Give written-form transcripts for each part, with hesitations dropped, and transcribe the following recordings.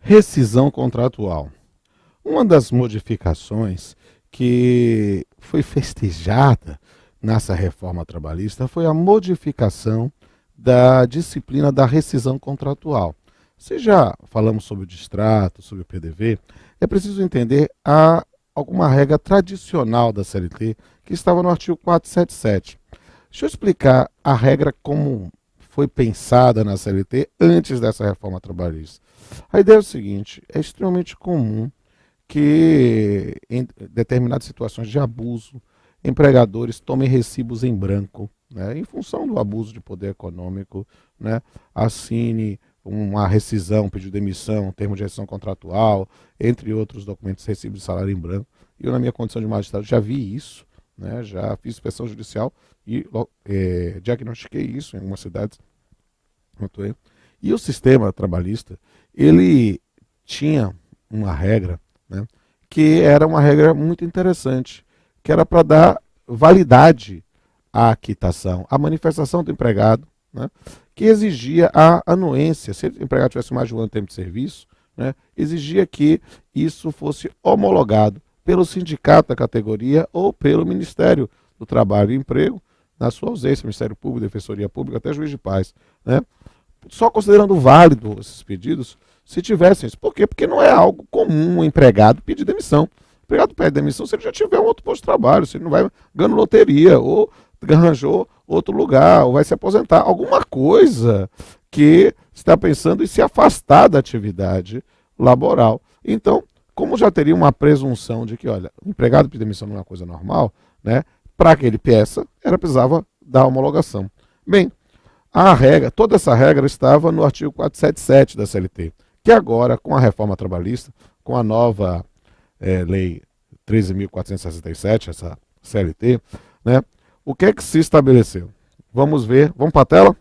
Rescisão contratual. Uma das modificações que foi festejada nessa reforma trabalhista foi a modificação da disciplina da rescisão contratual. Se já falamos sobre o distrato, sobre o PDV, é preciso entender alguma regra tradicional da CLT que estava no artigo 477. Deixa eu explicar a regra como foi pensada na CLT antes dessa reforma trabalhista. A ideia é o seguinte: é extremamente comum que em determinadas situações de abuso, empregadores tomem recibos em branco, né, em função do abuso de poder econômico, né, assine uma rescisão, pedido de demissão, termo de rescisão contratual, entre outros documentos, recibos de salário em branco. Eu, na minha condição de magistrado, já vi isso, né, já fiz inspeção judicial e diagnostiquei isso em algumas cidades. E o sistema trabalhista, ele tinha uma regra, né, que era uma regra muito interessante, que era para dar validade à quitação, à manifestação do empregado, né, que exigia a anuência. Se o empregado tivesse mais de um ano de tempo de serviço, né, exigia que isso fosse homologado pelo sindicato da categoria ou pelo Ministério do Trabalho e Emprego, na sua ausência, Ministério Público, Defensoria Pública, até Juiz de Paz, né? Só considerando válido esses pedidos se tivessem isso. Por quê? Porque não é algo comum o empregado pedir demissão. O empregado pede demissão se ele já tiver um outro posto de trabalho, se ele não vai ganhando loteria, ou arranjou outro lugar, ou vai se aposentar. Alguma coisa que está pensando em se afastar da atividade laboral. Então, como já teria uma presunção de que, olha, o empregado pedir demissão não é uma coisa normal, né? Para que ele peça, precisava da homologação. Bem, a regra, toda essa regra estava no artigo 477 da CLT, que agora, com a reforma trabalhista, com a nova lei 13.467, essa CLT, né, o que é que se estabeleceu? Vamos ver, vamos para a tela?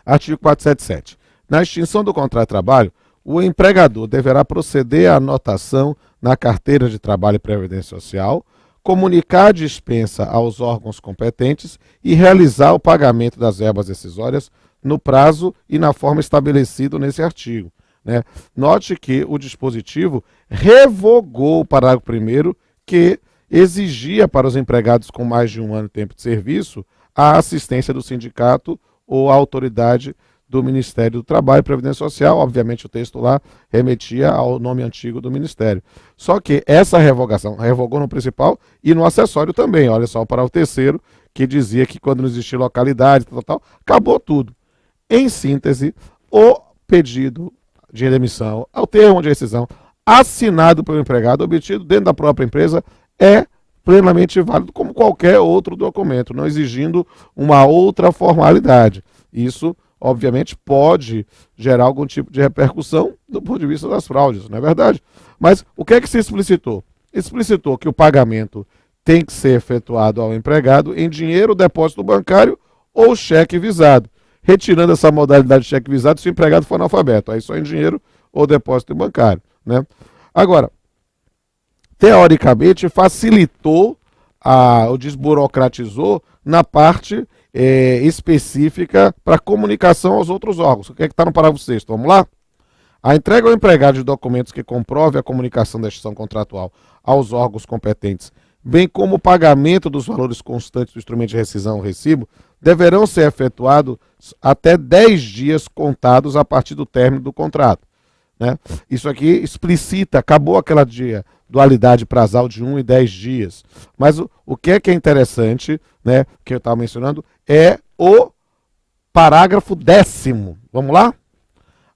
Artigo 477. Na extinção do contrato de trabalho, o empregador deverá proceder à anotação na carteira de trabalho e previdência social, comunicar a dispensa aos órgãos competentes e realizar o pagamento das verbas decisórias no prazo e na forma estabelecido nesse artigo, né? Note que o dispositivo revogou o parágrafo 1º que exigia para os empregados com mais de um ano de tempo de serviço a assistência do sindicato ou a autoridade do Ministério do Trabalho e Previdência Social. Obviamente o texto lá remetia ao nome antigo do Ministério. Só que essa revogação revogou no principal e no acessório também. Olha só o parágrafo 3º, que dizia que quando não existia localidade, acabou tudo. Em síntese, o pedido de demissão, ao termo de rescisão, assinado pelo empregado, obtido dentro da própria empresa, é plenamente válido como qualquer outro documento, não exigindo uma outra formalidade. Isso obviamente pode gerar algum tipo de repercussão do ponto de vista das fraudes, não é verdade? Mas o que é que se explicitou? Explicitou que o pagamento tem que ser efetuado ao empregado em dinheiro, depósito bancário ou cheque visado, retirando essa modalidade de cheque visado se o empregado for analfabeto, aí só em dinheiro ou depósito bancário, né? Agora, teoricamente facilitou, ou desburocratizou na parte específica para comunicação aos outros órgãos. O que é que está no parágrafo 6º? Vamos lá? A entrega ao empregado de documentos que comprove a comunicação da extinção contratual aos órgãos competentes, bem como o pagamento dos valores constantes do instrumento de rescisão ou recibo, deverão ser efetuados até 10 dias contados a partir do término do contrato, né? Isso aqui explicita, acabou aquela dualidade prazal de 1 e 10 dias. Mas o que é interessante, né, que eu estava mencionando, é o parágrafo 10º. Vamos lá?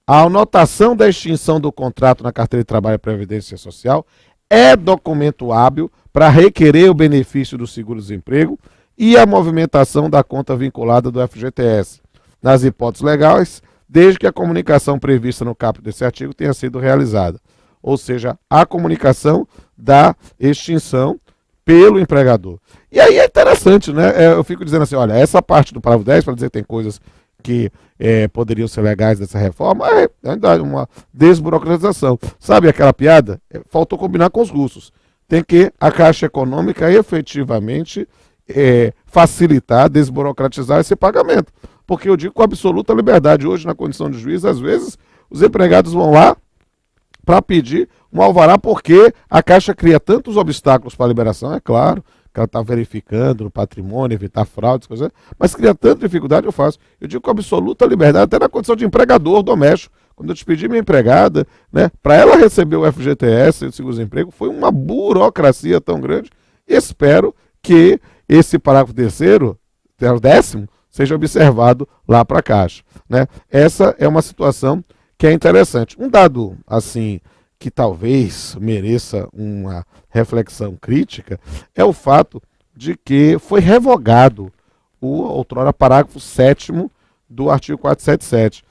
A anotação da extinção do contrato na carteira de trabalho e previdência social é documento hábil para requerer o benefício do seguro-desemprego e a movimentação da conta vinculada do FGTS, nas hipóteses legais, desde que a comunicação prevista no caput desse artigo tenha sido realizada. Ou seja, a comunicação da extinção pelo empregador. E aí é interessante, né? Eu fico dizendo assim, olha, essa parte do parágrafo 10, para dizer que tem coisas que poderiam ser legais dessa reforma, é uma desburocratização. Sabe aquela piada? Faltou combinar com os russos. Tem que a Caixa Econômica efetivamente facilitar, desburocratizar esse pagamento. Porque eu digo com absoluta liberdade, hoje na condição de juiz, às vezes os empregados vão lá para pedir um alvará, porque a Caixa cria tantos obstáculos para a liberação, é claro, que ela está verificando no patrimônio, evitar fraudes, coisas, mas cria tanta dificuldade, eu faço. Eu digo com absoluta liberdade, até na condição de empregador doméstico. Quando eu despedi minha empregada, né, para ela receber o FGTS, o seguro-desemprego, foi uma burocracia tão grande. E espero que esse parágrafo terceiro, o 10º, seja observado lá para a Caixa, né? Essa é uma situação que é interessante. Um dado, assim, que talvez mereça uma reflexão crítica, é o fato de que foi revogado o outrora parágrafo 7º do artigo 477,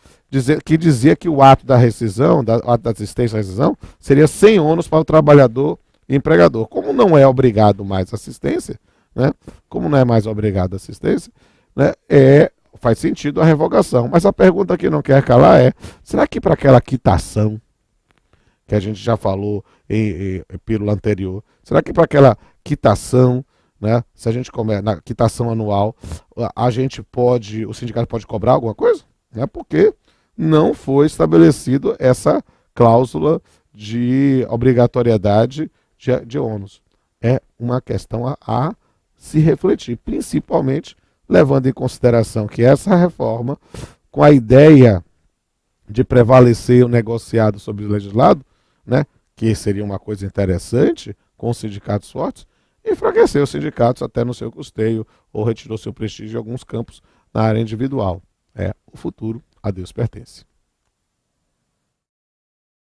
que dizia que o ato da rescisão, o ato da assistência à rescisão, seria sem ônus para o trabalhador e empregador. Como não é obrigado mais assistência, né? Como não é mais obrigado assistência, né? Faz sentido a revogação. Mas a pergunta que não quer calar é: será que para aquela quitação, que a gente já falou em pílula anterior, será que para aquela quitação, né, se a gente começa na quitação anual, o sindicato pode cobrar alguma coisa? Né, porque não foi estabelecido essa cláusula de obrigatoriedade de ônus. É uma questão a se refletir, principalmente levando em consideração que essa reforma, com a ideia de prevalecer o negociado sobre o legislado, né, que seria uma coisa interessante com os sindicatos fortes, enfraqueceu os sindicatos até no seu custeio ou retirou seu prestígio em alguns campos na área individual. O futuro a Deus pertence.